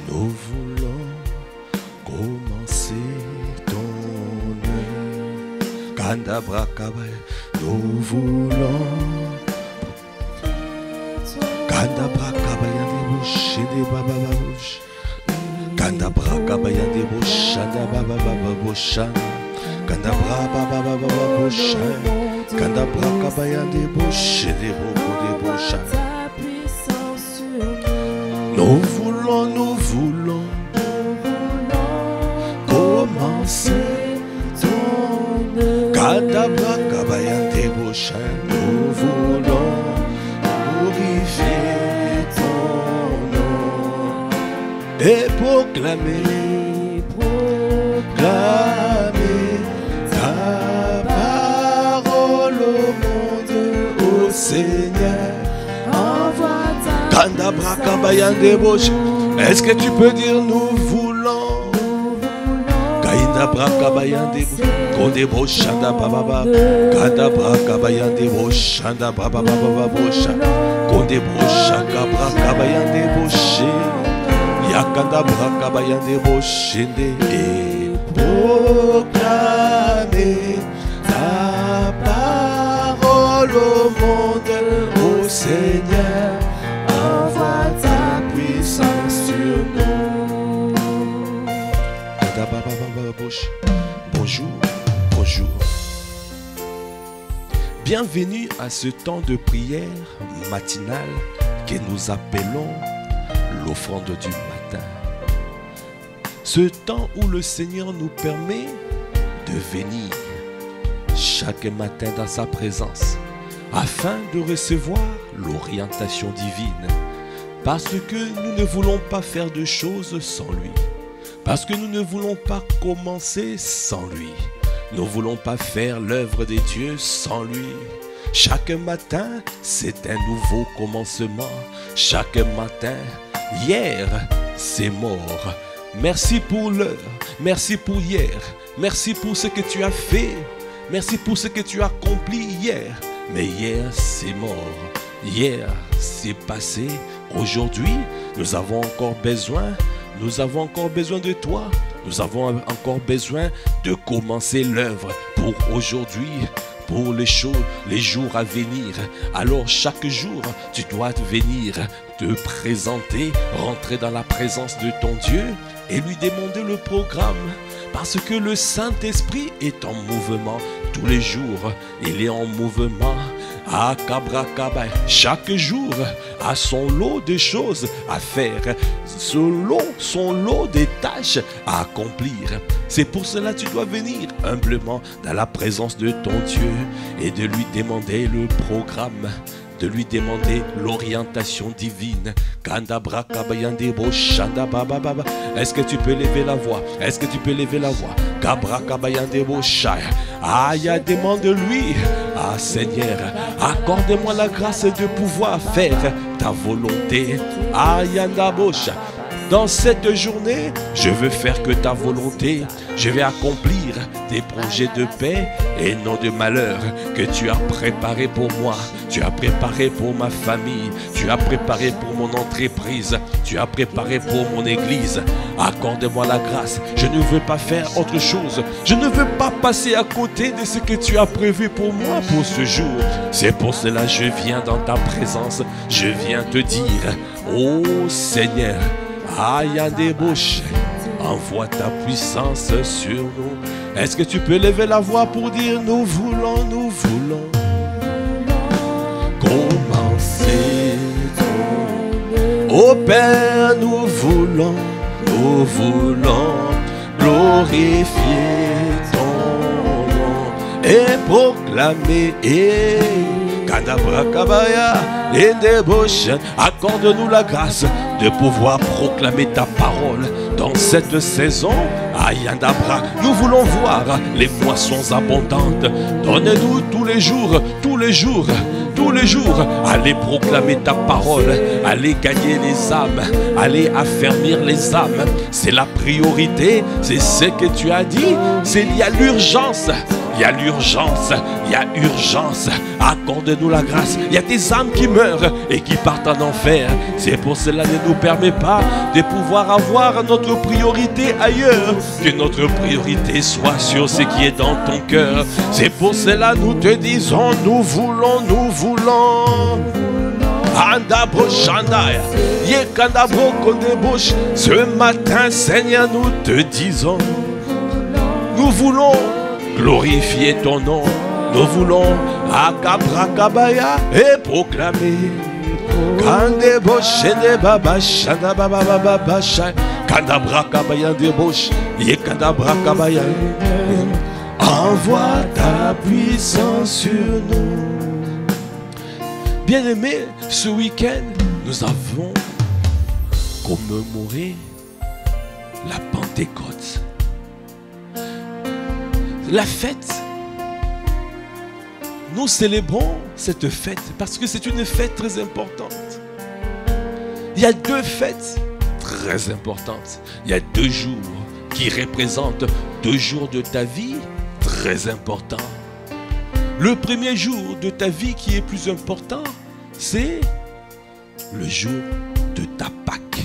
Nous voulons commencer ton œuvre. Kandabrakabaya, nous voulons. Kandabrakabaya de bababush. Kandabrakabaya de bushanda bababush. Kandabrabababababusha. Kandabrakabaya de bush de busha. Nous voulons commencer ton œuvre. Kandabrakabaya de busha. Nous voulons glorifier ton nom et proclamer ta parole au monde, ô Seigneur. Envoie ta Kandabrakabaya de busha. Est-ce que tu peux dire nous voulons? Kandabrakabaya de busha. Kandabrakabaya de busha. Kondebosha kabrakabaya de busha. Yakandabrakabaya de busha. Et proclamer ta parole au monde, ô Seigneur. Envoie ta puissance sur nous. Bonjour, bonjour. Bienvenue à ce temps de prière matinale que nous appelons l'offrande du matin. Ce temps où le Seigneur nous permet de venir chaque matin dans sa présence afin de recevoir l'orientation divine. Parce que nous ne voulons pas faire de choses sans lui. Parce que nous ne voulons pas commencer sans lui. Nous ne voulons pas faire l'œuvre de Dieu sans lui. Chaque matin, c'est un nouveau commencement. Chaque matin, hier, c'est mort. Merci pour l'heure. Merci pour hier. Merci pour ce que tu as fait. Merci pour ce que tu as accompli hier. Mais hier, c'est mort. Hier, c'est passé. Aujourd'hui, nous avons encore besoin. Nous avons encore besoin de toi. Nous avons encore besoin de commencer l'œuvre pour aujourd'hui, pour les jours à venir. Alors chaque jour, tu dois venir te présenter, rentrer dans la présence de ton Dieu et lui demander le programme. Parce que le Saint-Esprit est en mouvement tous les jours. Il est en mouvement. Chaque jour a son lot de choses à faire, son lot de tâches à accomplir. C'est pour cela que tu dois venir humblement dans la présence de ton Dieu et de lui demander le programme, de lui demander l'orientation divine. Est-ce que tu peux lever la voix? Est-ce que tu peux lever la voix? Aya, demande-lui. Ah Seigneur, accorde-moi la grâce de pouvoir faire ta volonté. Aya, dans cette journée, je veux faire que ta volonté. Je vais accomplir des projets de paix et non de malheur que tu as préparé pour moi. Tu as préparé pour ma famille. Tu as préparé pour mon entreprise. Tu as préparé pour mon église. Accorde-moi la grâce. Je ne veux pas faire autre chose. Je ne veux pas passer à côté de ce que tu as prévu pour moi pour ce jour. C'est pour cela que je viens dans ta présence. Je viens te dire, ô Seigneur, Aya des bouches, envoie ta puissance sur nous. Est-ce que tu peux lever la voix pour dire nous voulons commencer ton œuvre. Ô Père, nous voulons glorifier ton nom et proclamer. Accorde-nous la grâce de pouvoir proclamer ta parole dans cette saison. Ayandabra, nous voulons voir les moissons abondantes. Donne-nous tous les jours, aller proclamer ta parole, aller gagner les âmes, aller affermir les âmes. C'est la priorité, c'est ce que tu as dit. Il y a l'urgence. Il y a l'urgence, il y a urgence. Accorde-nous la grâce. Il y a des âmes qui meurent et qui partent en enfer. C'est pour cela ne nous permet pas de pouvoir avoir notre priorité ailleurs. Que notre priorité soit sur ce qui est dans ton cœur. C'est pour cela nous te disons, nous voulons. Ce matin, Seigneur, nous te disons, nous voulons glorifier ton nom. Nous voulons Akabrakabaya et proclamer. Envoie ta puissance sur nous. Bien-aimés, ce week-end, nous avons commémoré la Pentecôte. La fête. Nous célébrons cette fête parce que c'est une fête très importante. Il y a deux fêtes très importantes. Il y a 2 jours qui représentent 2 jours de ta vie très importants. Le premier jour de ta vie qui est plus important, c'est le jour de ta Pâque.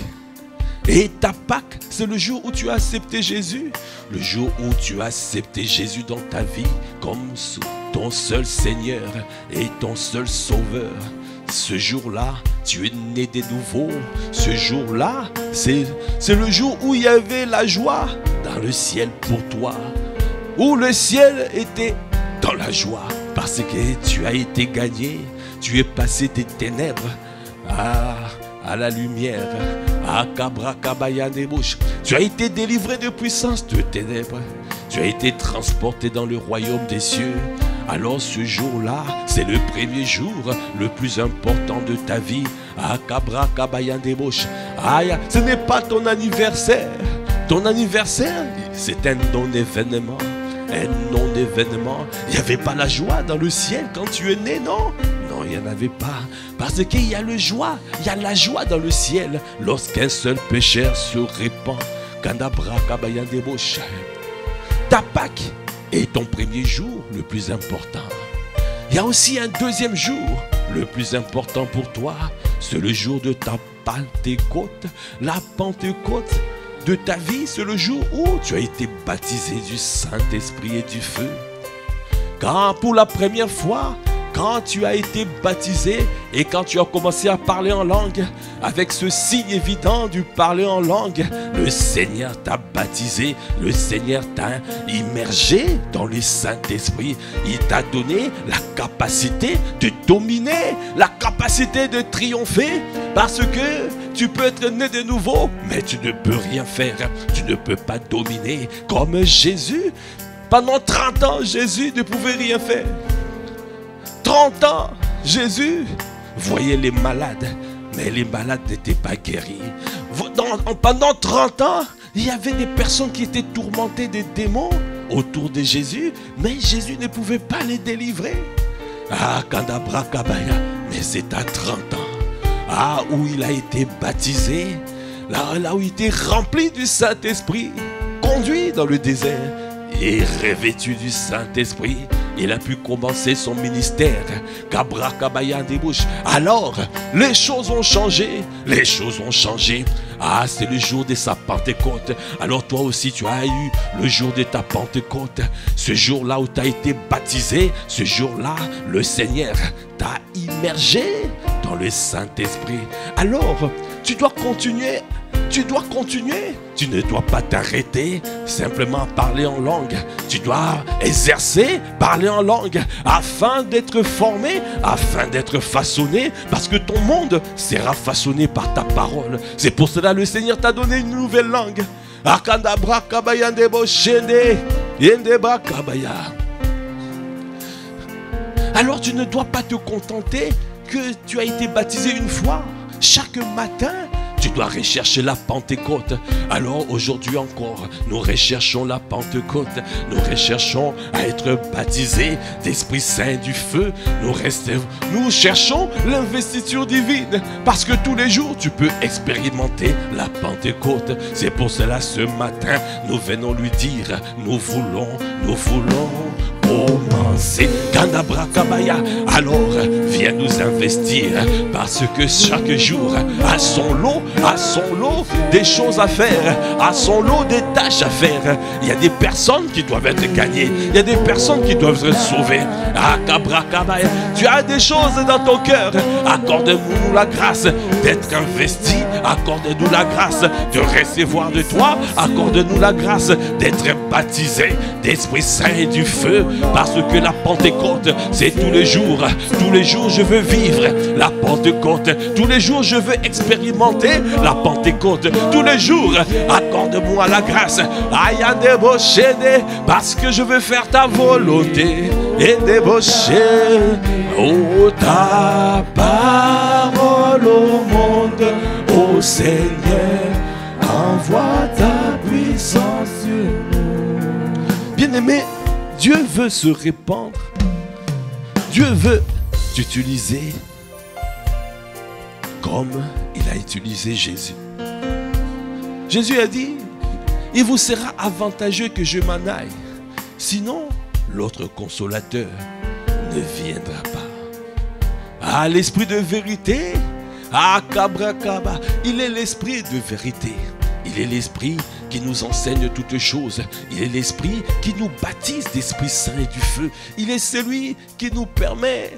Et ta Pâque, c'est le jour où tu as accepté Jésus. Le jour où tu as accepté Jésus dans ta vie comme ton seul Seigneur et ton seul Sauveur. Ce jour-là, tu es né de nouveau. Ce jour-là, c'est le jour où il y avait la joie dans le ciel pour toi. Où le ciel était dans la joie. Parce que tu as été gagné. Tu es passé des ténèbres à la lumière. Tu as été délivré de puissance de ténèbres. Tu as été transporté dans le royaume des cieux. Alors ce jour-là, c'est le premier jour le plus important de ta vie. Ce n'est pas ton anniversaire. Ton anniversaire, c'est un non-événement. Un non-événement. Il n'y avait pas la joie dans le ciel quand tu es né, non? Non, il n'y en avait pas. Parce qu'il y a le joie. Il y a la joie dans le ciel lorsqu'un seul pécheur se répand. Ta Pâque est ton premier jour le plus important. Il y a aussi un deuxième jour le plus important pour toi. C'est le jour de ta Pentecôte. La Pentecôte de ta vie, c'est le jour où tu as été baptisé du Saint-Esprit et du feu. Quand pour la première fois, quand tu as été baptisé et quand tu as commencé à parler en langue, avec ce signe évident du parler en langue, le Seigneur t'a baptisé, le Seigneur t'a immergé dans le Saint-Esprit. Il t'a donné la capacité de dominer, la capacité de triompher, parce que tu peux être né de nouveau, mais tu ne peux rien faire, tu ne peux pas dominer. Comme Jésus, pendant 30 ans, Jésus ne pouvait rien faire. 30 ans, Jésus voyait les malades, mais les malades n'étaient pas guéris. Pendant 30 ans, il y avait des personnes qui étaient tourmentées des démons autour de Jésus, mais Jésus ne pouvait pas les délivrer. Mais c'est à 30 ans, où il a été baptisé, là où il était rempli du Saint-Esprit, conduit dans le désert et revêtu du Saint-Esprit. Il a pu commencer son ministère. Alors, les choses ont changé. Les choses ont changé. C'est le jour de sa Pentecôte. Alors toi aussi, tu as eu le jour de ta Pentecôte. Ce jour-là où tu as été baptisé. Ce jour-là, le Seigneur t'a immergé dans le Saint-Esprit. Alors, tu dois continuer. Tu dois continuer. Tu ne dois pas t'arrêter simplement à parler en langue. Tu dois exercer, parler en langue afin d'être formé, afin d'être façonné, parce que ton monde sera façonné par ta parole. C'est pour cela que le Seigneur t'a donné une nouvelle langue. Alors tu ne dois pas te contenter que tu as été baptisé une fois. Chaque matin, tu dois rechercher la Pentecôte. Alors aujourd'hui encore, nous recherchons la Pentecôte. Nous recherchons à être baptisés d'Esprit Saint du feu. Nous cherchons l'investiture divine. Parce que tous les jours, tu peux expérimenter la Pentecôte. C'est pour cela ce matin, nous venons lui dire, nous voulons commencer. Kandabrakabaya. Alors viens nous investir, parce que chaque jour a son lot des choses à faire, a son lot des tâches à faire. Il y a des personnes qui doivent être gagnées, il y a des personnes qui doivent être sauvées. Akabrakabaya. Tu as des choses dans ton cœur, accorde-nous la grâce d'être investi, accorde-nous la grâce de recevoir de toi, accorde-nous la grâce d'être baptisé d'Esprit Saint et du feu, parce que la Pentecôte c'est tous les jours je veux vivre la Pentecôte, tous les jours je veux expérimenter la Pentecôte, tous les jours accorde-moi la grâce, parce que je veux faire ta volonté et débaucher ta parole au monde, ô Seigneur, envoie ta puissance sur nous. Bien-aimé, Dieu veut se répandre, Dieu veut t'utiliser comme il a utilisé Jésus. Jésus a dit, il vous sera avantageux que je m'en aille, sinon l'autre consolateur ne viendra pas. Ah, l'esprit de vérité, ah, Kabrakaba, il est l'esprit de vérité. Il est l'esprit qui nous enseigne toutes choses. Il est l'esprit qui nous baptise d'Esprit Saint et du feu. Il est celui qui nous permet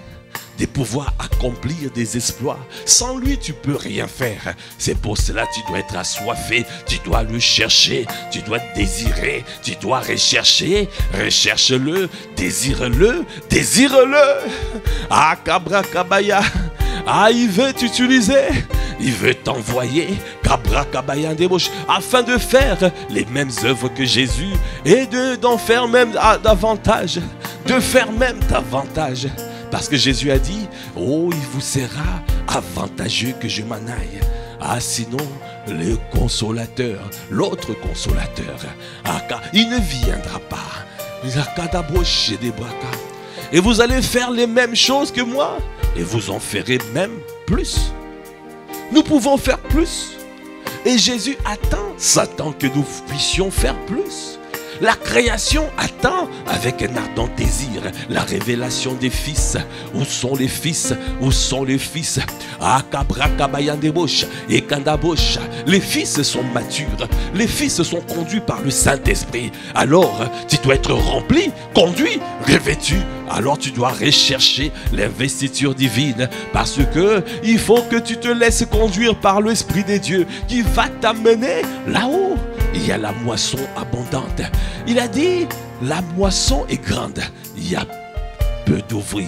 de pouvoir accomplir des exploits. Sans lui, tu ne peux rien faire. C'est pour cela que tu dois être assoiffé, tu dois le chercher, tu dois désirer, tu dois rechercher, recherche-le, désire-le, désire-le. Ah, Kabrakabaya, ah, il veut t'utiliser, il veut t'envoyer, Kabrakabaya débauche, afin de faire les mêmes œuvres que Jésus et d'en faire même davantage, de faire même davantage. Parce que Jésus a dit, oh, il vous sera avantageux que je m'en aille. Ah, sinon, le consolateur, l'autre consolateur, il ne viendra pas. Et vous allez faire les mêmes choses que moi, et vous en ferez même plus. Nous pouvons faire plus. Et Jésus s'attend que nous puissions faire plus. La création attend avec un ardent désir la révélation des fils. Où sont les fils? Où sont les fils? Ah, Kabrakabayandebosh et Kandabosh. Les fils sont matures. Les fils sont conduits par le Saint-Esprit. Alors, tu dois être rempli, conduit, revêtu. Alors tu dois rechercher l'investiture divine, parce que il faut que tu te laisses conduire par l'Esprit de Dieu qui va t'amener là-haut. Il y a la moisson abondante. Il a dit, la moisson est grande. Il y a peu d'ouvriers.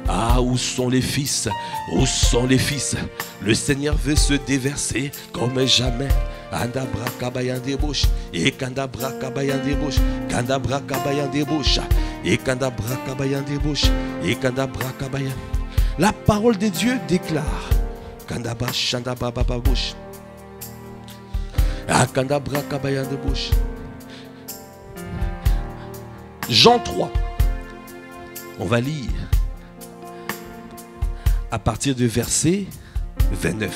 Ah, où sont les fils? Où sont les fils? Le Seigneur veut se déverser comme jamais. Kandabra kabayan débauche, et kandabra kabayan débauche, kandabra kabayan débauche, et kandabra kabayan débauche, et kandabra kabayan. La parole de Dieu déclare, kandabra chandabra bababouche, ah kandabra kabayan débauche. Jean 3, on va lire à partir du verset 29.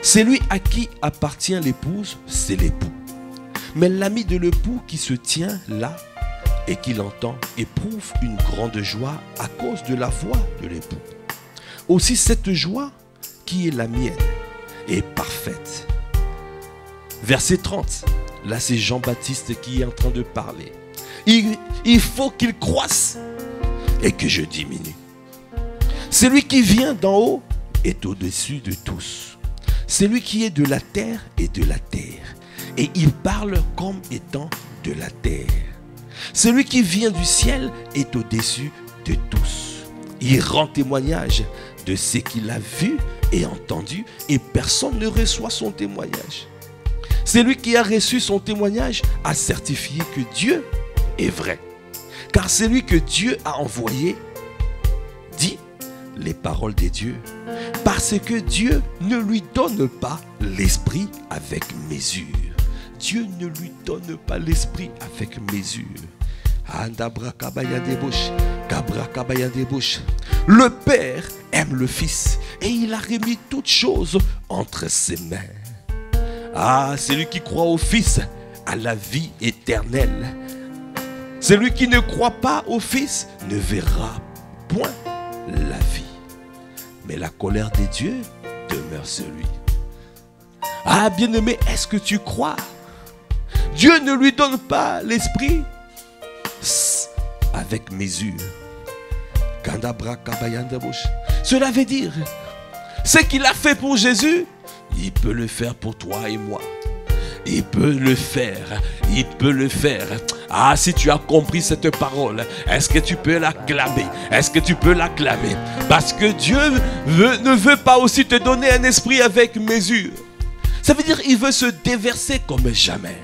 C'est lui à qui appartient l'épouse, c'est l'époux. Mais l'ami de l'époux qui se tient là et qui l'entend éprouve une grande joie à cause de la voix de l'époux. Aussi cette joie qui est la mienne est parfaite. Verset 30, là c'est Jean-Baptiste qui est en train de parler. Il faut qu'il croisse et que je diminue. Celui qui vient d'en haut est au-dessus de tous. Celui qui est de la terre est de la terre, et il parle comme étant de la terre. Celui qui vient du ciel est au-dessus de tous. Il rend témoignage de ce qu'il a vu et entendu, et personne ne reçoit son témoignage. Celui qui a reçu son témoignage a certifié que Dieu est vrai. Car celui que Dieu a envoyé dit les paroles de Dieu, parce que Dieu ne lui donne pas l'esprit avec mesure. Dieu ne lui donne pas l'esprit avec mesure. Le Père aime le Fils et il a remis toutes choses entre ses mains. Ah, celui qui croit au Fils a la vie éternelle. Celui qui ne croit pas au Fils ne verra point la vie. Mais la colère de Dieu demeure sur lui. Ah, bien-aimé, est-ce que tu crois? Dieu ne lui donne pas l'esprit avec mesure. Cela veut dire, ce qu'il a fait pour Jésus, il peut le faire pour toi et moi. Il peut le faire. Il peut le faire. Ah, si tu as compris cette parole, est-ce que tu peux l'acclamer? Est-ce que tu peux l'acclamer? Parce que Dieu ne veut pas aussi te donner un esprit avec mesure. Ça veut dire qu'il veut se déverser comme jamais.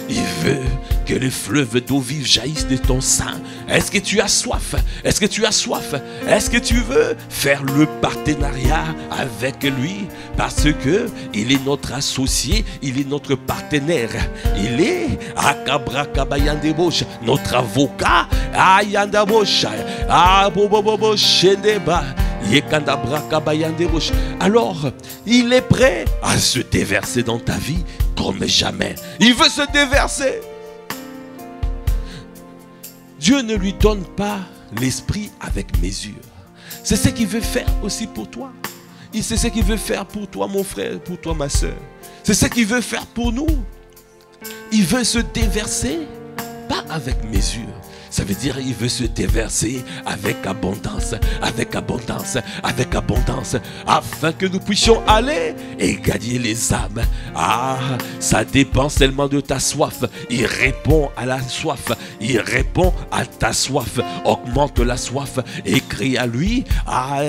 Il veut que les fleuves d'eau vive jaillissent de ton sein. Est-ce que tu as soif? Est-ce que tu as soif? Est-ce que tu veux faire le partenariat avec lui? Parce que il est notre associé, il est notre partenaire. Il est notre avocat. Alors, il est prêt à se déverser dans ta vie comme jamais. Il veut se déverser. Dieu ne lui donne pas l'esprit avec mesure. C'est ce qu'il veut faire aussi pour toi. C'est ce qu'il veut faire pour toi, mon frère, pour toi, ma soeur. C'est ce qu'il veut faire pour nous. Il veut se déverser, pas avec mesure. Ça veut dire qu'il veut se déverser avec abondance, avec abondance, avec abondance, afin que nous puissions aller et gagner les âmes. Ah, ça dépend seulement de ta soif. Il répond à la soif. Il répond à ta soif. Augmente la soif et crie à lui. Ah,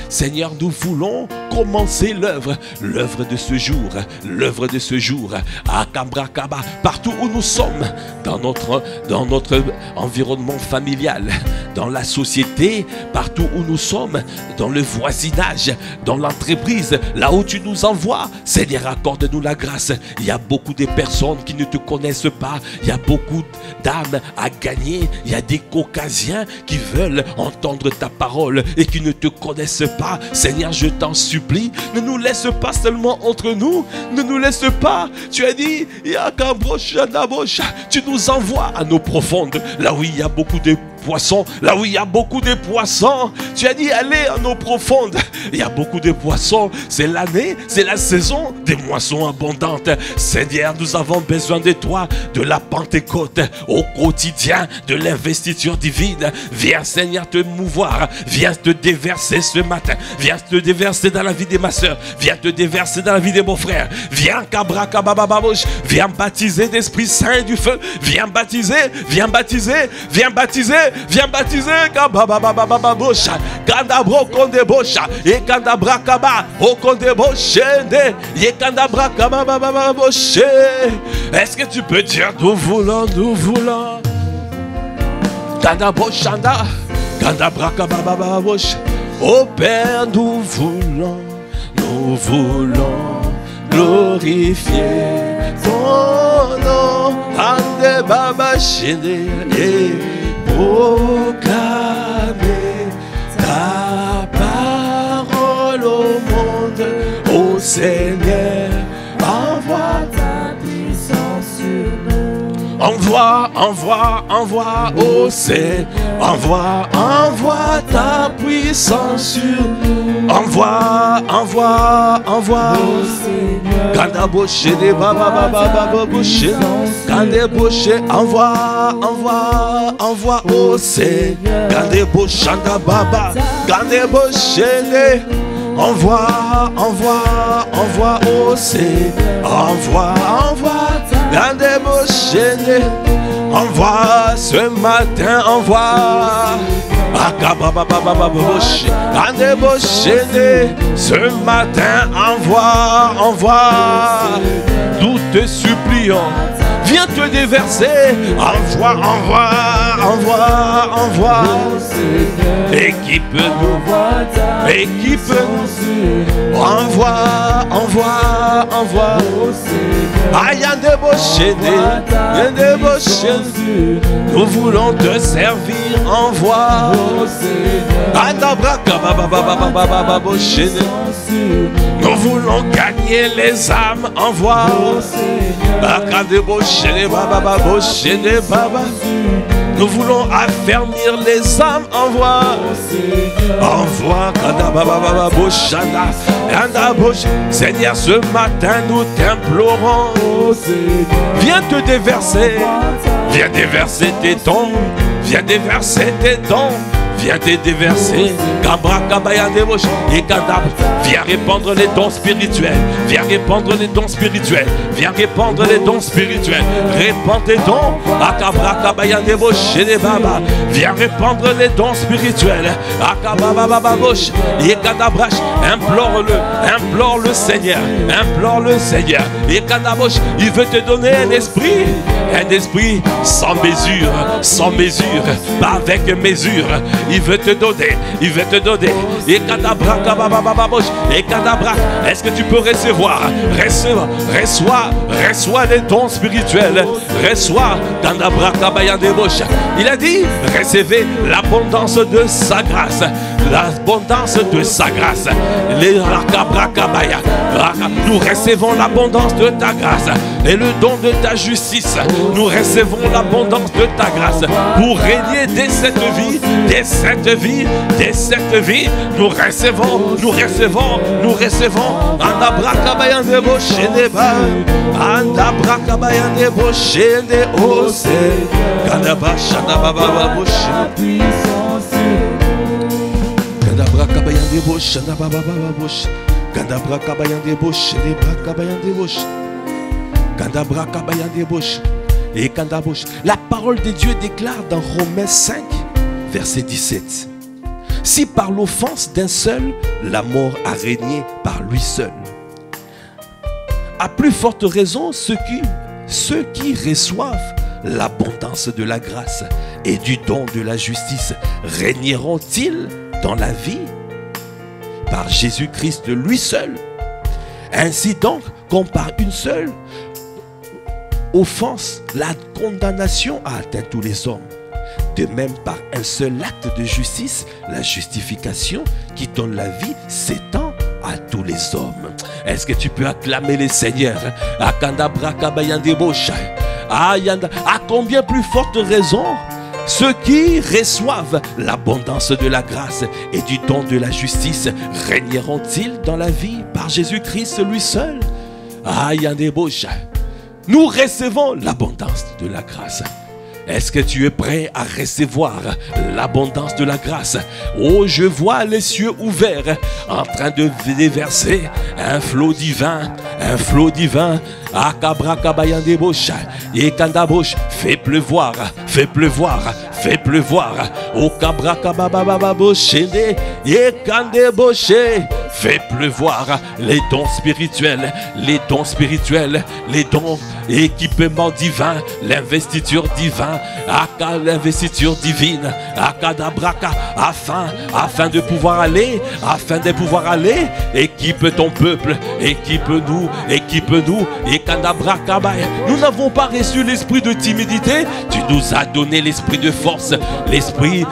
Seigneur, nous voulons commencer l'œuvre de ce jour, l'œuvre de ce jour. À Kambrakaba, partout où nous sommes, dans notre environnement familial, dans la société, partout où nous sommes, dans le voisinage, dans l'entreprise, là où tu nous envoies. Seigneur, accorde-nous la grâce. Il y a beaucoup de personnes qui ne te connaissent pas. Il y a beaucoup d'âmes à gagner. Il y a des caucasiens qui veulent entendre ta parole et qui ne te connaissent pas. Seigneur, je t'en supplie, ne nous laisse pas seulement entre nous. Ne nous laisse pas. Tu as dit, tu nous envoies à nos profondes, là où il y a beaucoup de poissons, là où il y a beaucoup de poissons. Tu as dit, allez en eau profonde. Il y a beaucoup de poissons. C'est l'année, c'est la saison des moissons abondantes. Seigneur, nous avons besoin de toi, de la Pentecôte au quotidien, de l'investiture divine. Viens, Seigneur, te mouvoir. Viens te déverser ce matin. Viens te déverser dans la vie de ma soeur. Viens te déverser dans la vie de mon frère. Viens, viens baptiser d'Esprit Saint et du feu. Viens baptiser, viens baptiser, viens baptiser. Viens baptiser. Est-ce que tu peux dire, nous voulons, nous voulons. Oh Père, nous voulons glorifier ton nom. Proclamer ta parole au monde, ô Seigneur, envoie ta puissance sur nous. Envoie, ô Seigneur, envoie ta puissance sur nous. Envoie, Kandaboche de baba bouche, Kandeboche, envoie, ô Seigneur, Kandebochanda baba, Kandeboche, envoie, ô Seigneur, envoie, Kandeboche, envoie ce matin, envoie. Ce matin, envoie. Nous te supplions. Viens te déverser. Envoie. Et équipe-nous, équipe-nous, envoie, nous voulons te servir, envoie, nous voulons gagner les âmes, envoie, nous voulons affermir les âmes, envoie, Seigneur, ce matin nous t'implorons, viens te déverser, viens déverser tes dons, viens déverser tes dons, viens te déverser, viens répandre les dons spirituels, viens répandre les dons spirituels, viens répandre les dons spirituels, répands tes dons, viens répandre les dons spirituels, implore le Seigneur, implore le Seigneur, il veut te donner un esprit sans mesure, pas avec mesure. Il veut te donner, il veut te donner. Et kadabra, est-ce que tu peux recevoir? Reçois les dons spirituels. Reçois. Il a dit, recevez l'abondance de sa grâce. L'abondance de sa grâce. Nous recevons l'abondance de ta grâce et le don de ta justice. Nous recevons l'abondance de ta grâce pour régner dès cette vie, dès cette vie, dès cette vie. Nous recevons, nous recevons, nous recevons. La parole de Dieu déclare dans Romains 5, verset 17. Si par l'offense d'un seul, la mort a régné par lui seul, à plus forte raison ceux qui reçoivent l'abondance de la grâce et du don de la justice régneront-ils dans la vie par Jésus-Christ lui seul. Ainsi donc, comme par une seule offense, la condamnation a atteint tous les hommes. De même, par un seul acte de justice, la justification qui donne la vie s'étend à tous les hommes. Est-ce que tu peux acclamer les seigneurs? À combien plus forte raison ceux qui reçoivent l'abondance de la grâce et du don de la justice régneront-ils dans la vie par Jésus-Christ lui seul? Nous recevons l'abondance de la grâce. Est-ce que tu es prêt à recevoir l'abondance de la grâce? Oh, je vois les cieux ouverts en train de déverser un flot divin, un flot divin. Fais pleuvoir, fais pleuvoir, fais pleuvoir. Fais pleuvoir les dons spirituels, les dons spirituels, les dons équipements divins, l'investiture divine, l'investiture divine, afin de pouvoir aller, équipe ton peuple, équipe-nous, et nous n'avons pas reçu l'esprit de timidité, tu nous as donné l'esprit de force, l'esprit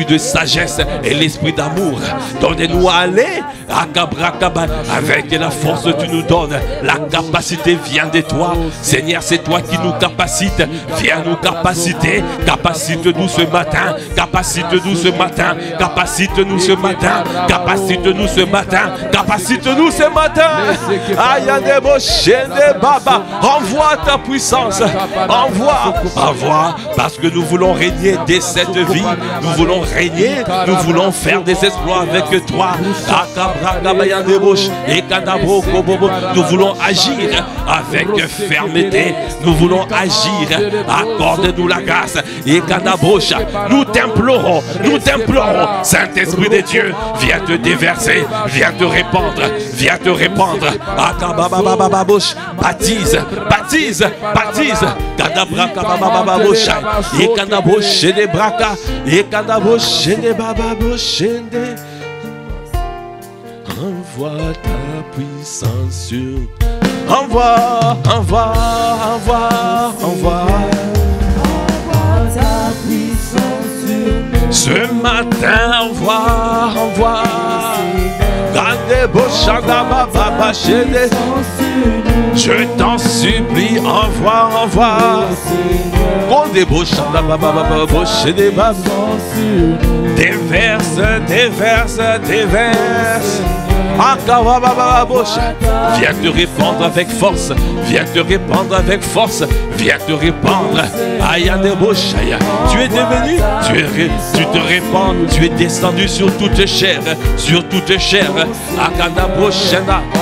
de sagesse et l'esprit d'amour. Donnez-nous à aller, avec la force que tu nous donnes, la capacité vient de toi. Seigneur, c'est toi qui nous capacites. Viens nous capaciter. Capacite-nous ce matin. Capacite-nous ce matin. Capacite-nous ce matin. Capacite-nous ce matin. Capacite-nous ce matin. Envoie ta puissance. Envoie. Parce que nous voulons régner dès cette vie. Nous voulons régner. Nous voulons faire des exploits avec toi. Nous voulons agir avec fermeté. t'aider, nous voulons agir. Accorde-nous la grâce. Et Kanabosha, nous t'implorons, Saint-Esprit de Dieu, viens te déverser, viens te répandre, viens te répandre. Baptise, baptise, baptise. Kanabraka babababosha, et Kanaboshe de Braka, et Kanaboshe de Bababoshende. Envoie ta puissance sur. Envoie, envoie, envoie, envoie. Envoie ta puissance sur nous. Ce matin, envoie, envoie. Je t'en supplie, envoie, envoie. Déverse, déverse, déverse. Viens te répandre avec force, viens te répandre avec force, viens te répandre. Tu es devenu, tu te répands, tu es descendu sur toute chair, sur toute chair.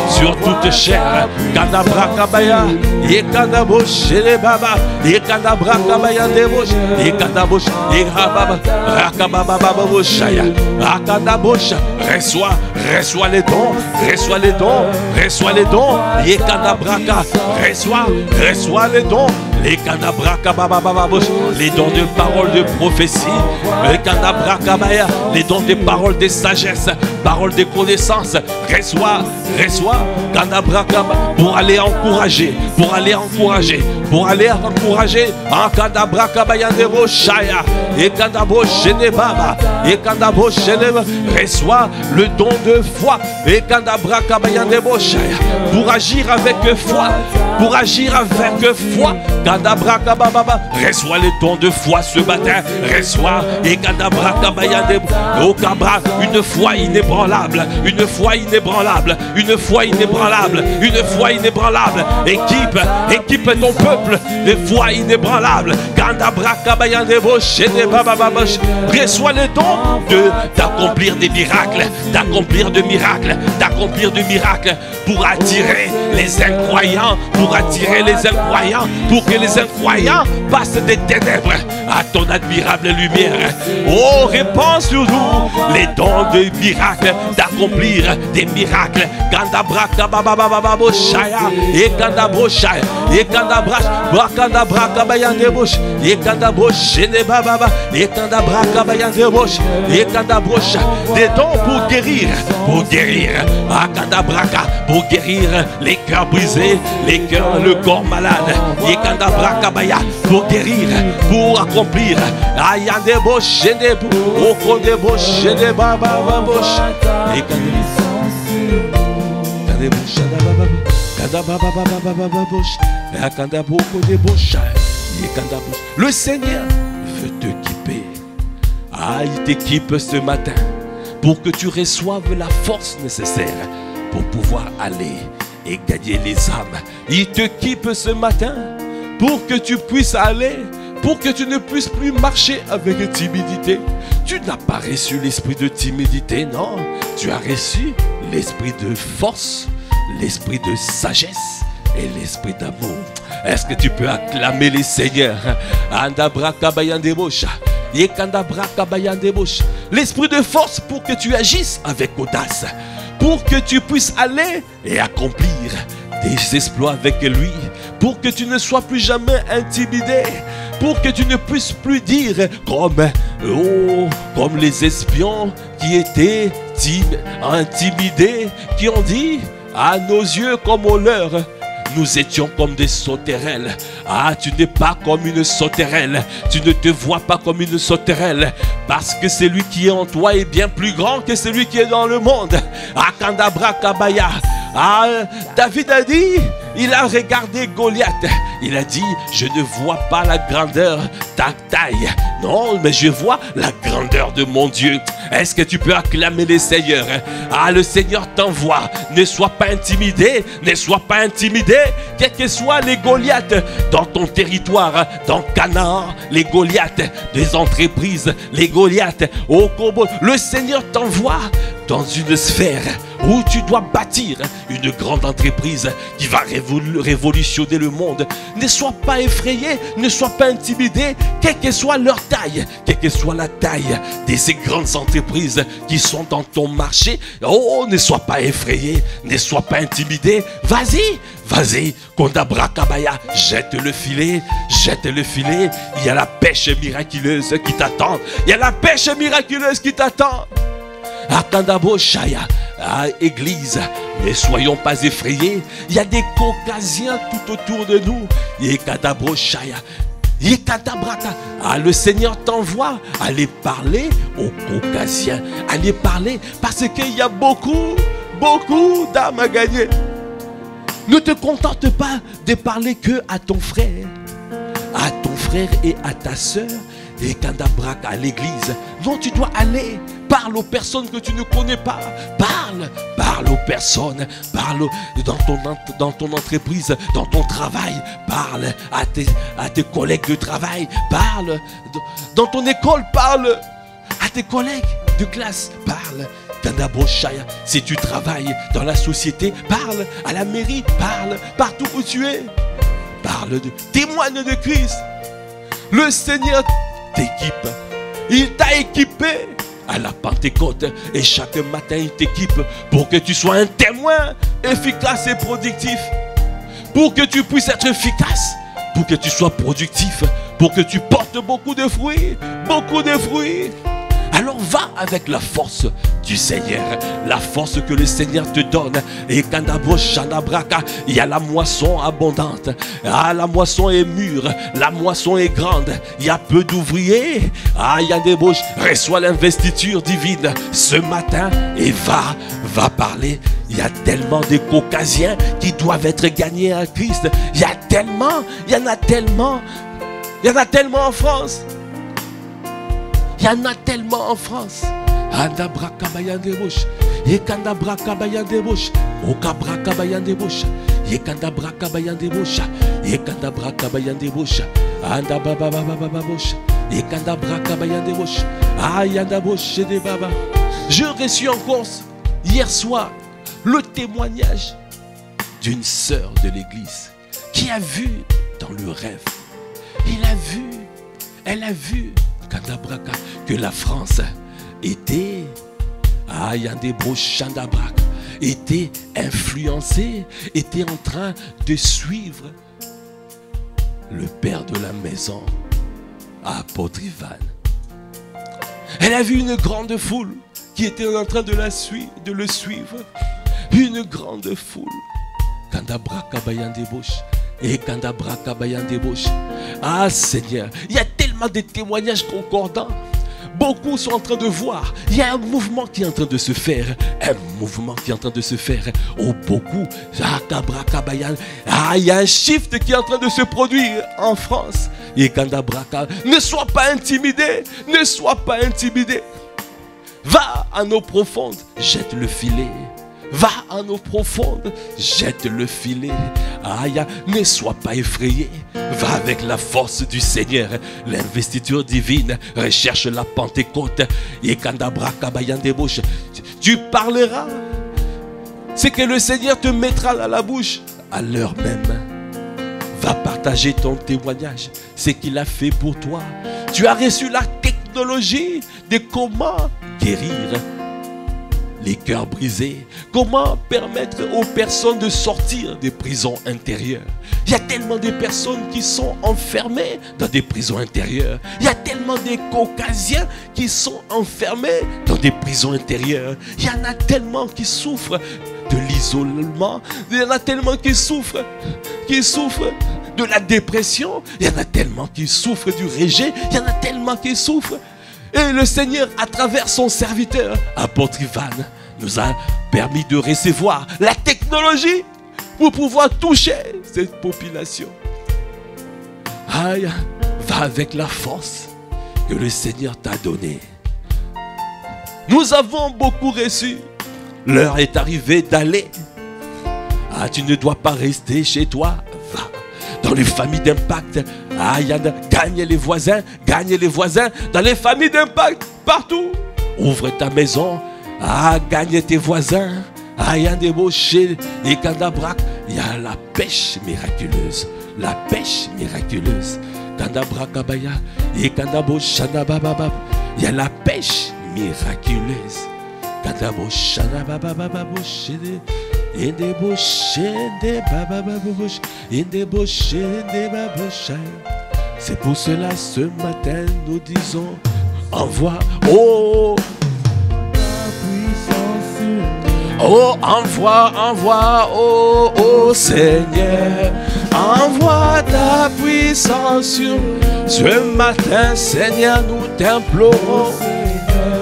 Sur toute chair. Kanabrakabaya, Ekanaboshele Baba, Ekanabrakabaya Debosh, Ekanabosh, Ekababa, Rakabababoshaya, Akanabosh, reçois les dons, reçois les dons, reçois les dons, Ekanabraka, reçois les dons. Les les dons de paroles de prophétie, les dons de paroles de sagesse, paroles de connaissance, reçois, pour aller encourager, pour aller encourager, en reçois le don de foi, pour agir avec foi, pour agir avec foi. Reçois le don de foi ce matin. Reçois une foi inébranlable. Une foi inébranlable. Une foi inébranlable. Une foi inébranlable. Équipe ton peuple de foi inébranlable. Reçois le don d'accomplir des miracles. D'accomplir de miracles. D'accomplir de miracles. Pour attirer les incroyants. Pour attirer les incroyants. Pour que les incroyants passent des ténèbres à ton admirable lumière. Oh, répands sur nous les dons de miracles, d'accomplir des miracles. Kandabraka bababababoshaya, et kandaboshaya, et kandabrash, bakandabra bayandebush, et kandabosh, et bababa, et kandabraka bayandebush, et kandabrosha, des dons pour guérir, akandabraka, pour guérir les cœurs brisés, les cœurs, le corps malade. Brakabaya, pour guérir, pour accomplir. Ayandebosh, Okondebosh, Bababosh. Le Seigneur veut t'équiper. Il t'équipe ce matin pour que tu reçoives la force nécessaire pour pouvoir aller et gagner les âmes. Il t'équipe ce matin pour que tu puisses aller, pour que tu ne puisses plus marcher avec timidité. Tu n'as pas reçu l'esprit de timidité, non. Tu as reçu l'esprit de force, l'esprit de sagesse et l'esprit d'amour. Est-ce que tu peux acclamer les seigneurs? L'esprit de force pour que tu agisses avec audace, pour que tu puisses aller et accomplir des exploits avec lui, pour que tu ne sois plus jamais intimidé, pour que tu ne puisses plus dire comme les espions qui étaient intimidés, qui ont dit à nos yeux comme aux leurs, nous étions comme des sauterelles. Tu n'es pas comme une sauterelle. Tu ne te vois pas comme une sauterelle. Parce que celui qui est en toi est bien plus grand que celui qui est dans le monde. Akandabrakabaya. David a dit, il a regardé Goliath. Il a dit, je ne vois pas la grandeur de ta taille. Non, mais je vois la grandeur de mon Dieu. Est-ce que tu peux acclamer les seigneurs? Le Seigneur t'envoie. Ne sois pas intimidé. Ne sois pas intimidé. Quels que soient les Goliaths dans ton territoire, dans Canaan, les Goliaths des entreprises, les Goliaths au combat. Le Seigneur t'envoie dans une sphère où tu dois bâtir une grande entreprise qui va révolutionner le monde. Ne sois pas effrayé, ne sois pas intimidé, quelle que soit leur taille, quelle que soit la taille de ces grandes entreprises qui sont dans ton marché. Oh, ne sois pas effrayé, ne sois pas intimidé. Vas-y, vas-y, Kondabrakabaya, jette le filet, jette le filet. Il y a la pêche miraculeuse qui t'attend. Il y a la pêche miraculeuse qui t'attend. Akandabo Shaya, Église, ne soyons pas effrayés. Il y a des Caucasiens tout autour de nous. Yekadabo Shaya, Yekadabraka. Le Seigneur t'envoie à aller parler aux Caucasiens, à aller parler parce qu'il y a beaucoup d'âmes à gagner. Ne te contente pas de parler que à ton frère et à ta soeur. Et Kandabraka à l'église. Non, tu dois aller. Parle aux personnes que tu ne connais pas. Parle aux personnes. Parle dans ton entreprise, dans ton travail. Parle à tes collègues de travail. Parle dans ton école. Parle à tes collègues de classe. Parle. Kandaboshaya. Si tu travailles dans la société, parle à la mairie. Parle partout où tu es. Témoigne de Christ. Le Seigneur t'équipe. Il t'a équipé à la Pentecôte et chaque matin il t'équipe pour que tu sois un témoin efficace et productif. Pour que tu puisses être efficace, pour que tu sois productif, pour que tu portes beaucoup de fruits, Alors va avec la force du Seigneur, la force que le Seigneur te donne. Et Kandabo Shanabraka, il y a la moisson abondante. La moisson est mûre, la moisson est grande. Il y a peu d'ouvriers. Il y a des bouches. Reçois l'investiture divine ce matin et va parler. Il y a tellement de Caucasiens qui doivent être gagnés à Christ. Il y en a tellement en France. Il y en a tellement en France. Andabrakabayan de bouche. Yekandabrakabayan de bouche. Okabrakabayan de bouche. Yekandabrakabayan de bouche. Yekandabrakabayan de bouche. Andababababababouche. Yekandabrakabayan de bouche. Ayandabouche de baba. Je reçus encore hier soir le témoignage d'une sœur de l'église qui a vu dans le rêve. Elle a vu que la France était était influencée, était en train de suivre le père de la maison, apôtre Ivan. Elle a vu une grande foule qui était en train de le suivre. Une grande foule. Seigneur, il y a tellement de témoignages concordants. Beaucoup sont en train de voir. Il y a un mouvement qui est en train de se faire. Oh, beaucoup. Il y a un shift qui est en train de se produire en France. Ne sois pas intimidé. Va à nos profondes, jette le filet. Ne sois pas effrayé. Va avec la force du Seigneur. L'investiture divine. Recherche la Pentecôte. Tu parleras. C'est que le Seigneur te mettra dans la bouche à l'heure même. Va partager ton témoignage. Ce qu'il a fait pour toi. Tu as reçu la technologie de comment guérir les cœurs brisés. Comment permettre aux personnes de sortir des prisons intérieures. Il y a tellement de personnes qui sont enfermées dans des prisons intérieures. Il y a tellement de Caucasiens qui sont enfermés dans des prisons intérieures. Il y en a tellement qui souffrent de l'isolement. Il y en a tellement qui souffrent de la dépression. Il y en a tellement qui souffrent du rejet. Il y en a tellement qui souffrent. Et le Seigneur, à travers son serviteur, apôtre Ivan, nous a permis de recevoir la technologie pour pouvoir toucher cette population. Va avec la force que le Seigneur t'a donnée. Nous avons beaucoup reçu. L'heure est arrivée d'aller. Tu ne dois pas rester chez toi. Va dans les familles d'impact. Gagne les voisins. Dans les familles d'impact, partout. Ouvre ta maison. à gagner tes voisins. Il y a des bouchers, et Kandabrak, il y a la pêche miraculeuse. La pêche miraculeuse. Kandabrakabaya, et Kandaboshanabababab. Il y a la pêche miraculeuse. Kandaboshanabababababouchede, et des bouchers, des babababouch, et des bouchers, des babouchais. C'est pour cela ce matin nous disons, envoie, oh, oh, envoie, envoie, oh, oh Seigneur, envoie ta puissance sur ce matin, Seigneur, nous t'implorons.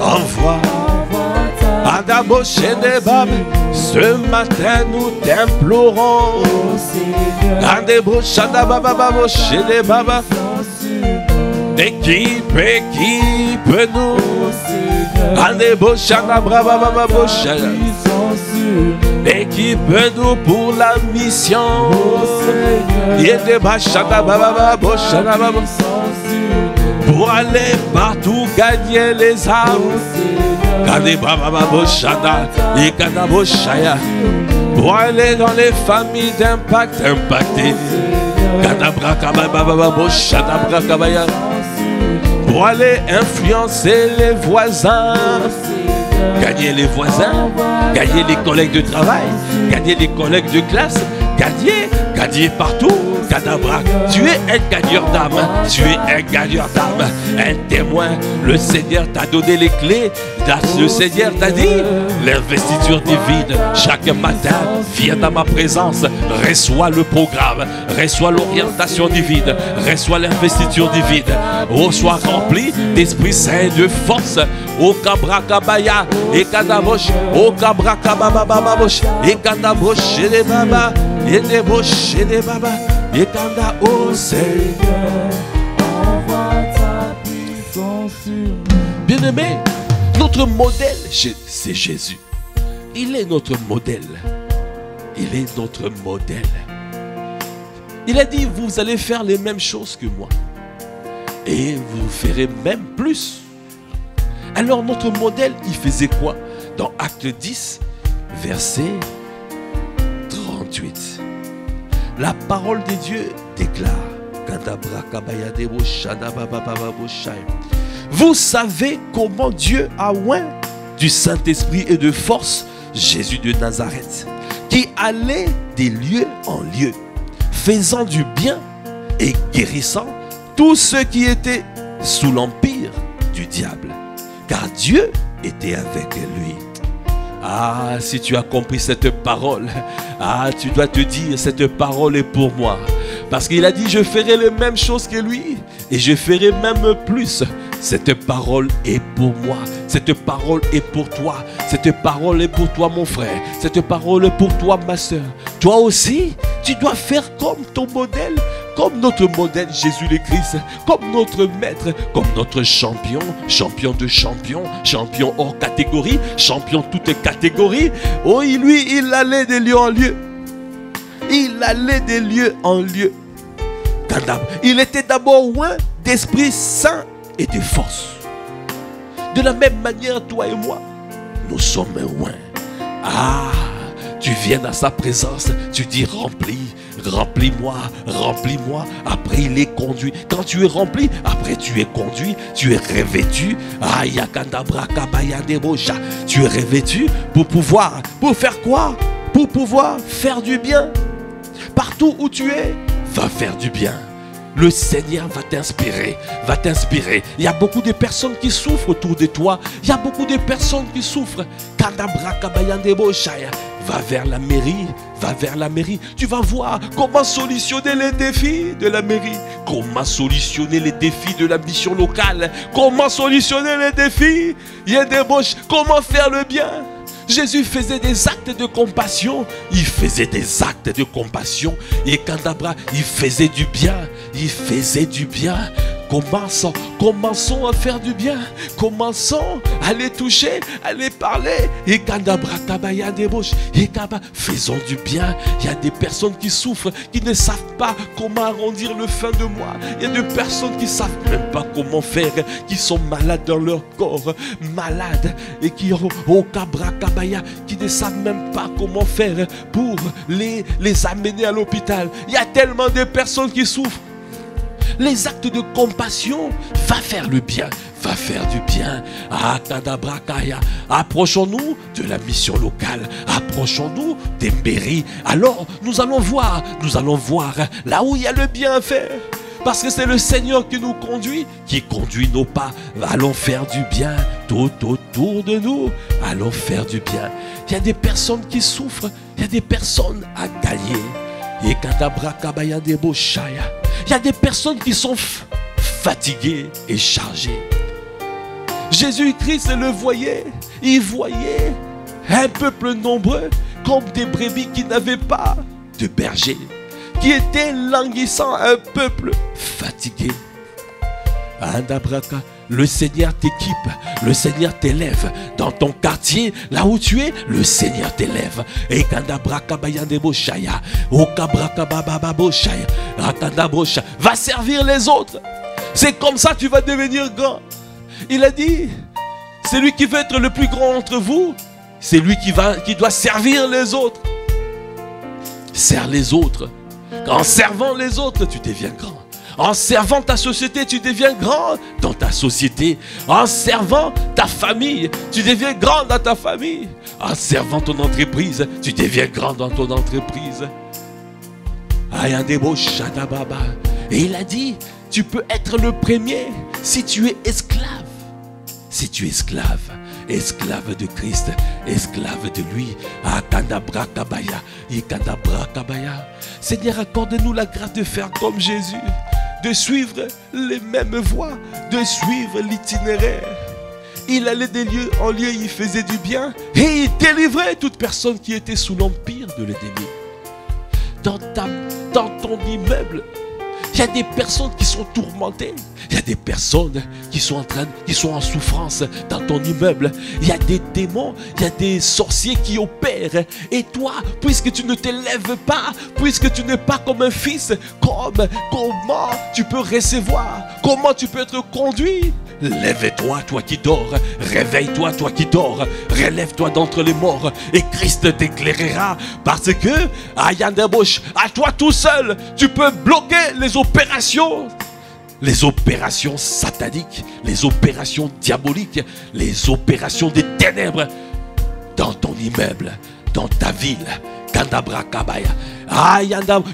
Envoie, ce matin, nous t'implorons. Équipe nous. Équipe-nous pour la mission. Pour aller partout gagner les âmes. Pour aller dans les familles d'impact impactées. Pour aller influencer les voisins. Gagner les voisins, gagner les collègues de travail, gagner les collègues de classe, gagner partout. Kadabrak, tu es un gagneur d'âme, tu es un gagneur d'âme, un témoin. Le Seigneur t'a donné les clés, le Seigneur t'a dit l'investiture divine. Chaque matin, viens dans ma présence, reçois le programme, reçois l'orientation divine, reçois l'investiture divine. Oh, sois rempli d'Esprit Saint de force. Oh, Kabrakabaya, et Kadabosh, oh, Kabrakababa, et Kadabosh, et les Baba, et les Bosh, et les Baba. Et Kanda, oh Seigneur, envoie ta puissance sur nous. Bien-aimé, notre modèle, c'est Jésus. Il est notre modèle. Il est notre modèle. Il a dit, vous allez faire les mêmes choses que moi. Et vous ferez même plus. Alors notre modèle, il faisait quoi? Dans Acte 10, verset 38. La parole de Dieu déclare, vous savez comment Dieu a oint du Saint-Esprit et de force Jésus de Nazareth, qui allait des lieux en lieux, faisant du bien et guérissant tous ceux qui étaient sous l'empire du diable, car Dieu était avec lui. Ah, si tu as compris cette parole, tu dois te dire, cette parole est pour moi. Parce qu'il a dit, je ferai les mêmes choses que lui, et je ferai même plus. Cette parole est pour moi. Cette parole est pour toi. Cette parole est pour toi, mon frère. Cette parole est pour toi, ma soeur. Toi aussi, tu dois faire comme ton modèle, comme notre modèle Jésus le Christ, comme notre maître, comme notre champion, champion de champions, champion hors catégorie, champion toutes catégories. Oh, lui, il allait de lieu en lieu. Il allait de lieu en lieu. Il était d'abord loin d'Esprit Saint et de force. De la même manière, toi et moi, nous sommes loin. Ah, tu viens dans sa présence, tu dis remplis. Remplis-moi, remplis-moi. Après, il est conduit. Quand tu es rempli, après, tu es conduit. Tu es revêtu. Tu es revêtu pour pouvoir. Pour faire quoi? Pour pouvoir faire du bien. Partout où tu es, va faire du bien. Le Seigneur va t'inspirer, va t'inspirer. Il y a beaucoup de personnes qui souffrent autour de toi. Il y a beaucoup de personnes qui souffrent. Va vers la mairie, va vers la mairie. Tu vas voir comment solutionner les défis de la mairie. Comment solutionner les défis de la mission locale. Comment solutionner les défis. Il y a des moches. Comment faire le bien. Jésus faisait des actes de compassion. Il faisait des actes de compassion. Et Kandabra, il faisait du bien. Il faisait du bien. Commençons à faire du bien. Commençons à les toucher, à les parler. Et faisons du bien. Il y a des personnes qui souffrent, qui ne savent pas comment arrondir le fin de mois. Il y a des personnes qui ne savent même pas comment faire, qui sont malades dans leur corps, malades, et qui ne savent même pas comment faire pour les amener à l'hôpital. Il y a tellement de personnes qui souffrent. Les actes de compassion, va faire le bien, va faire du bien. Approchons-nous de la mission locale, approchons-nous des mairies. Alors nous allons voir là où il y a le bien à faire. Parce que c'est le Seigneur qui nous conduit, qui conduit nos pas. Allons faire du bien tout autour de nous. Allons faire du bien. Il y a des personnes qui souffrent, il y a des personnes à gagner. Il y a des personnes qui sont fatiguées et chargées. Jésus-Christ le voyait. Il voyait un peuple nombreux comme des brebis qui n'avaient pas de berger, qui étaient languissants, un peuple fatigué. Le Seigneur t'équipe, le Seigneur t'élève. Dans ton quartier, là où tu es, le Seigneur t'élève. Et va servir les autres. C'est comme ça que tu vas devenir grand. Il a dit, c'est lui qui veut être le plus grand entre vous. C'est lui qui doit servir les autres. Sers les autres. En servant les autres, tu deviens grand. En servant ta société, tu deviens grand dans ta société. En servant ta famille, tu deviens grand dans ta famille. En servant ton entreprise, tu deviens grand dans ton entreprise. Et il a dit, tu peux être le premier si tu es esclave. Si tu es esclave. Esclave de Christ, esclave de lui. Seigneur, accorde-nous la grâce de faire comme Jésus, de suivre les mêmes voies, de suivre l'itinéraire. Il allait de lieu en lieu, il faisait du bien et il délivrait toute personne qui était sous l'empire de l'ennemi. Dans ton immeuble, il y a des personnes qui sont tourmentées. Il y a des personnes qui sont en souffrance dans ton immeuble. Il y a des démons, il y a des sorciers qui opèrent. Et toi, puisque tu ne t'élèves pas, puisque tu n'es pas comme un fils, comment tu peux recevoir? Comment tu peux être conduit? Lève-toi, toi qui dors. Réveille-toi, toi qui dors. Relève-toi d'entre les morts et Christ t'éclairera. Parce que, à toi tout seul, tu peux bloquer les opérations sataniques, les opérations diaboliques, les opérations des ténèbres dans ton immeuble, dans ta ville.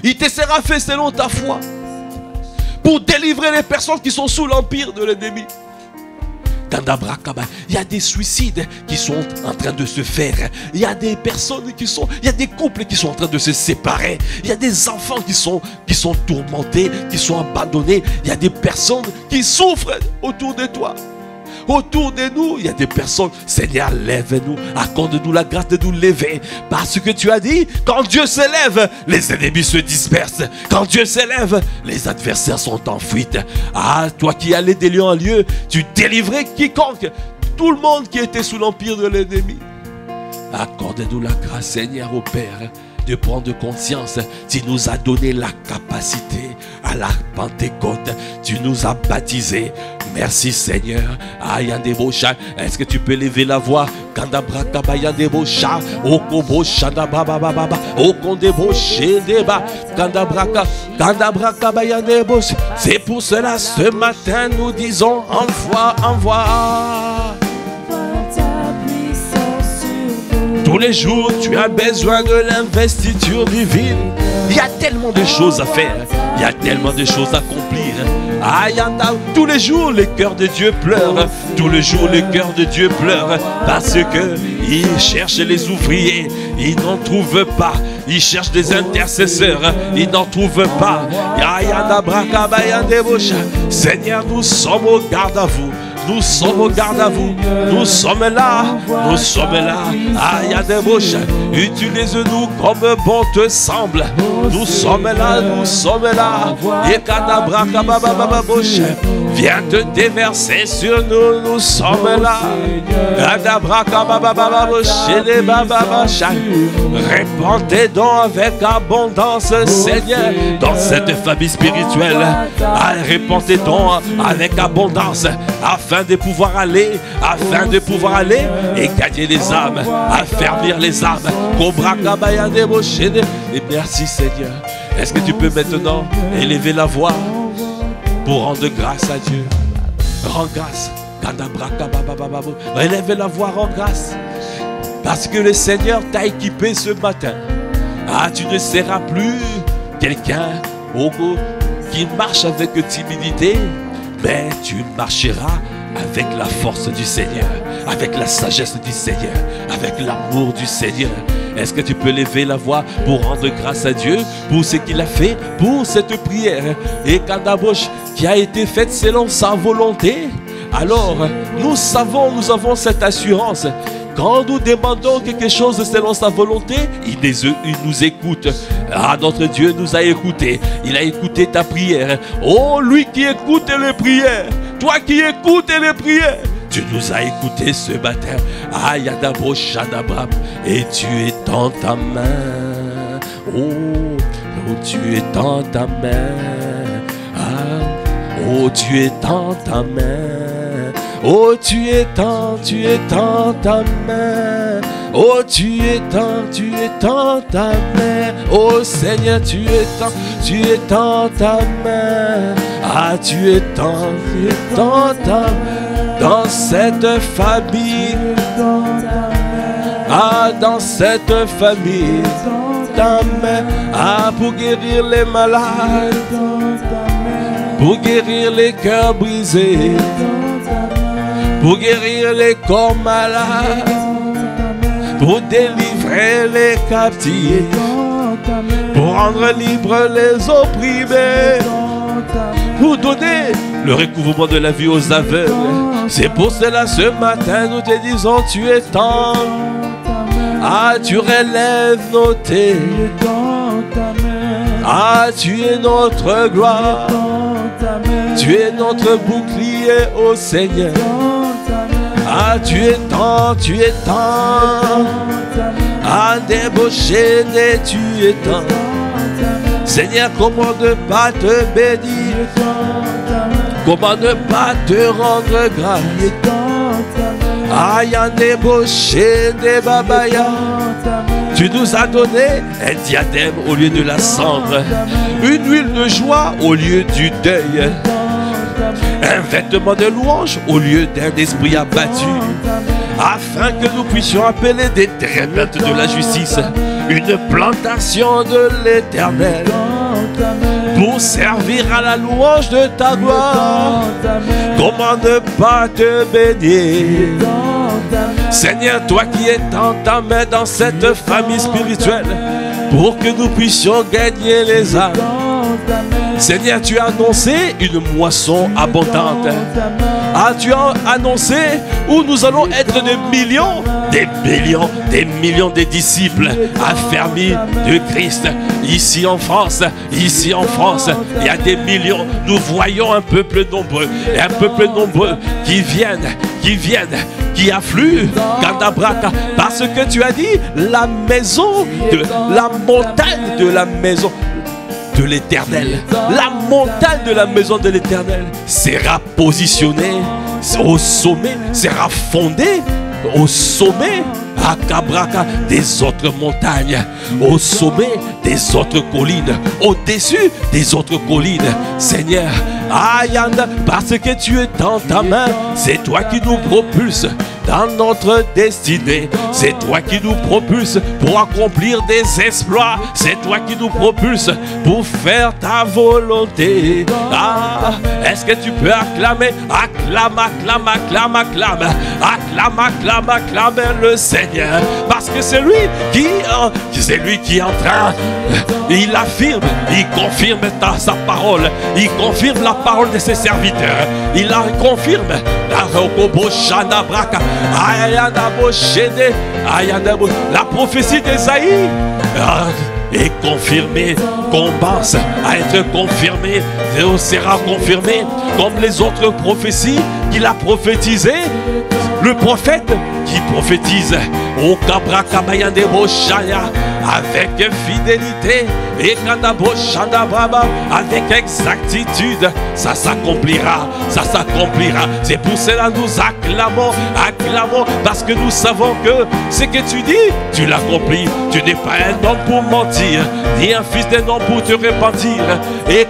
Il te sera fait selon ta foi pour délivrer les personnes qui sont sous l'empire de l'ennemi. Il y a des suicides qui sont en train de se faire. Il y a des personnes il y a des couples qui sont en train de se séparer. Il y a des enfants qui sont tourmentés, qui sont abandonnés. Il y a des personnes qui souffrent autour de toi. Autour de nous, il y a des personnes. Seigneur, lève-nous, accorde-nous la grâce de nous lever. Parce que tu as dit, quand Dieu s'élève, les ennemis se dispersent. Quand Dieu s'élève, les adversaires sont en fuite. Ah, toi qui allais de lieu en lieu, tu délivrais quiconque, tout le monde qui était sous l'empire de l'ennemi. Accorde-nous la grâce, Seigneur, au Père, de prendre conscience. Tu nous as donné la capacité à la Pentecôte. Tu nous as baptisés. Merci Seigneur. Est-ce que tu peux lever la voix? C'est pour cela ce matin nous disons envoie. Tous les jours, tu as besoin de l'investiture divine. Il y a tellement de choses à faire. Il y a tellement de choses à accomplir. Tous les jours, le cœur de Dieu pleure. Tous les jours, le cœur de Dieu pleure. Parce que il cherche les ouvriers. Il n'en trouve pas. Il cherche des intercesseurs. Il n'en trouve pas. Seigneur, nous sommes au garde à vous. Nous sommes au garde à vous. Nous sommes là. Nous sommes là. Utilise-nous comme bon te semble. Nous sommes là. Nous sommes là. viens te déverser sur nous, nous sommes là. Répands tes dons avec abondance, Seigneur, dans cette famille spirituelle. Répands tes dons avec abondance, afin de pouvoir aller et gagner les âmes, affermir les âmes. Et merci, Seigneur. Est-ce que tu peux maintenant élever la voix pour rendre grâce à Dieu? Rends grâce. Élève la voix, rends grâce. Parce que le Seigneur t'a équipé ce matin. Tu ne seras plus quelqu'un qui marche avec timidité, mais tu marcheras avec la force du Seigneur, avec la sagesse du Seigneur, avec l'amour du Seigneur. Est-ce que tu peux lever la voix pour rendre grâce à Dieu pour ce qu'il a fait, pour cette prière et Kandabosh qui a été faite selon sa volonté? Alors, nous avons cette assurance. Quand nous demandons quelque chose selon sa volonté, il nous écoute. Notre Dieu nous a écoutés. Il a écouté ta prière. Oh, lui qui écoute les prières. Toi qui écoutes les prières. Tu nous as écoutés ce matin. Et tu es dans ta main. Oh, tu es dans ta main. Oh, tu es dans ta main. Oh, tu es dans ta main. Oh, tu es dans ta main. Oh Seigneur, tu es dans ta main. Tu es dans ta main. Dans cette famille. Dans cette famille. Ta main. Pour guérir les malades. Pour guérir les cœurs brisés. Pour guérir les corps malades, pour délivrer les captifs, pour rendre libres les opprimés, pour donner le recouvrement de la vie aux aveugles. C'est pour cela ce matin nous te disons tu es temps. Tu relèves nos têtes. Tu es notre gloire. Tu es notre bouclier, ô Seigneur. Tu es temps. Débauché, tu es temps. Seigneur, comment ne pas te bénir? Comment ne pas te rendre grâce? Débauché, des babaya. Tu nous as donné un diadème au lieu de la cendre, une huile de joie au lieu du deuil, un vêtement de louange au lieu d'un esprit abattu, afin que nous puissions appeler des trébêtes de la justice, une plantation de l'Éternel, pour servir à la louange de ta gloire. Comment ne pas te bénir? Seigneur, toi qui es dans ta main dans cette famille spirituelle, pour que nous puissions gagner les âmes. Seigneur, tu as annoncé une moisson abondante. Tu as annoncé où nous allons être des millions de disciples affermis de Christ. Ici en France, il y a des millions. Nous voyons un peuple nombreux, et un peuple nombreux qui affluent, parce que tu as dit la montagne de la maison de l'Éternel, la montagne de la maison de l'Éternel sera positionnée au sommet, sera fondée au sommet à Cabraca des autres montagnes, au sommet des autres collines, au-dessus des autres collines. Seigneur, parce que tu es dans ta main, c'est toi qui nous propulses dans notre destinée. C'est toi qui nous propulses pour accomplir des exploits. C'est toi qui nous propulses pour faire ta volonté. Est-ce que tu peux acclamer? Acclame le Seigneur, parce que c'est lui qui est en train, il affirme, il confirme sa parole, il confirme la parole de ses serviteurs, il la confirme. La prophétie d'Ésaïe est confirmé, commence à être confirmé, et sera confirmé comme les autres prophéties qu'il a prophétisées. Le prophète qui prophétise au Kabra Kabayande Boshaya avec fidélité et avec exactitude, ça s'accomplira, ça s'accomplira. C'est pour cela que nous acclamons, acclamons, parce que nous savons que ce que tu dis, tu l'accomplis. Tu n'es pas un homme pour mentir, ni un fils d'un homme pour te repentir. Et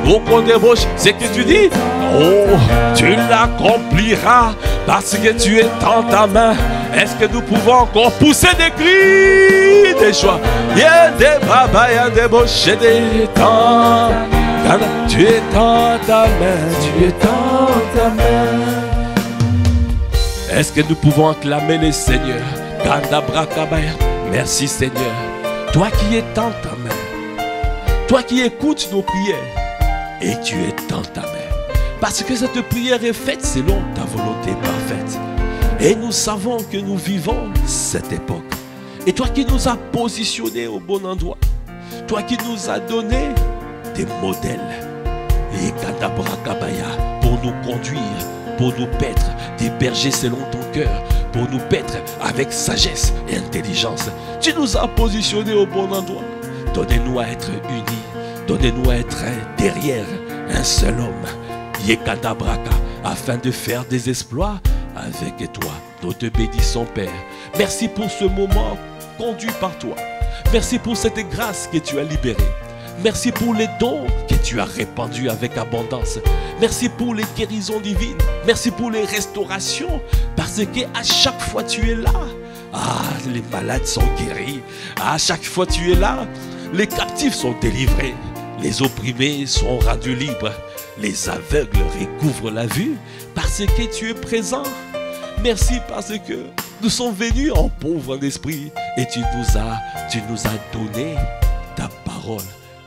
au Kondebosh, ce que tu dis, oh, tu l'accompliras parce que tu es dans ta main. Est-ce que nous pouvons encore pousser des cris, des joies? Des baba, des boches, des temps. Tu es dans ta main, tu es dans ta main. Est-ce que nous pouvons acclamer le Seigneur? Merci Seigneur, toi qui es dans ta main, toi qui écoutes nos prières, et tu es dans ta main. Parce que cette prière est faite selon ta volonté parfaite. Et nous savons que nous vivons cette époque. Et toi qui nous as positionnés au bon endroit, toi qui nous as donné des modèles, et Kadabrakabaya, pour nous conduire, pour nous paître, des bergers selon ton cœur, pour nous paître avec sagesse et intelligence. Tu nous as positionnés au bon endroit. Donnez-nous à être unis, donnez-nous à être derrière un seul homme, Yekadabraka, afin de faire des exploits avec toi. Nous te bénissons, Père. Merci pour ce moment conduit par toi. Merci pour cette grâce que tu as libérée. Merci pour les dons que tu as répandus avec abondance. Merci pour les guérisons divines. Merci pour les restaurations. Parce qu'à chaque fois tu es là. Ah, les malades sont guéris. À chaque fois tu es là. Les captifs sont délivrés. Les opprimés sont rendus libres. Les aveugles recouvrent la vue. Parce que tu es présent. Merci parce que nous sommes venus en pauvre en esprit. Et tu nous as donné ta parole.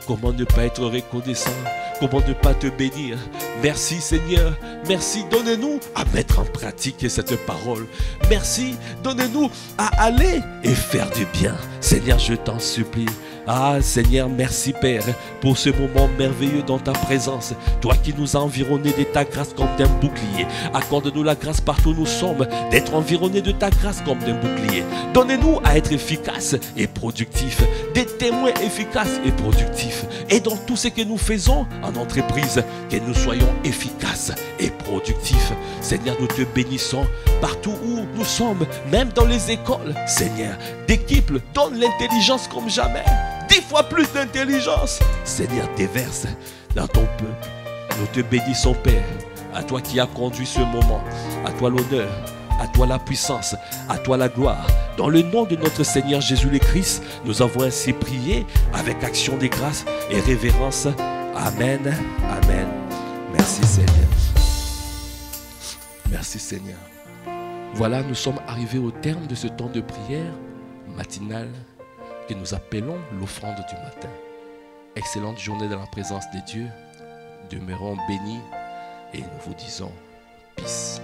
Comment ne pas être reconnaissant? Comment ne pas te bénir? Merci Seigneur. Merci. Donnez-nous à mettre en pratique cette parole. Merci. Donnez-nous à aller et faire du bien. Seigneur, je t'en supplie. Ah Seigneur, merci Père pour ce moment merveilleux dans ta présence. Toi qui nous as environnés de ta grâce comme d'un bouclier. Accorde-nous la grâce partout où nous sommes d'être environnés de ta grâce comme d'un bouclier. Donnez-nous à être efficaces et productifs. Des témoins efficaces et productifs. Et dans tout ce que nous faisons en entreprise, que nous soyons efficaces et productifs. Seigneur, nous te bénissons partout où nous sommes, même dans les écoles. Seigneur, d'équipe, donne l'intelligence comme jamais. 10 fois plus d'intelligence. Seigneur, déverse dans ton peuple. Nous te bénissons, Père. À toi qui as conduit ce moment. À toi l'honneur. À toi la puissance. À toi la gloire. Dans le nom de notre Seigneur Jésus le Christ, nous avons ainsi prié avec action de grâce et révérence. Amen. Amen. Merci Seigneur. Merci Seigneur. Voilà, nous sommes arrivés au terme de ce temps de prière matinale que nous appelons l'offrande du matin. Excellente journée dans la présence de Dieu. Demeurons bénis et nous vous disons peace.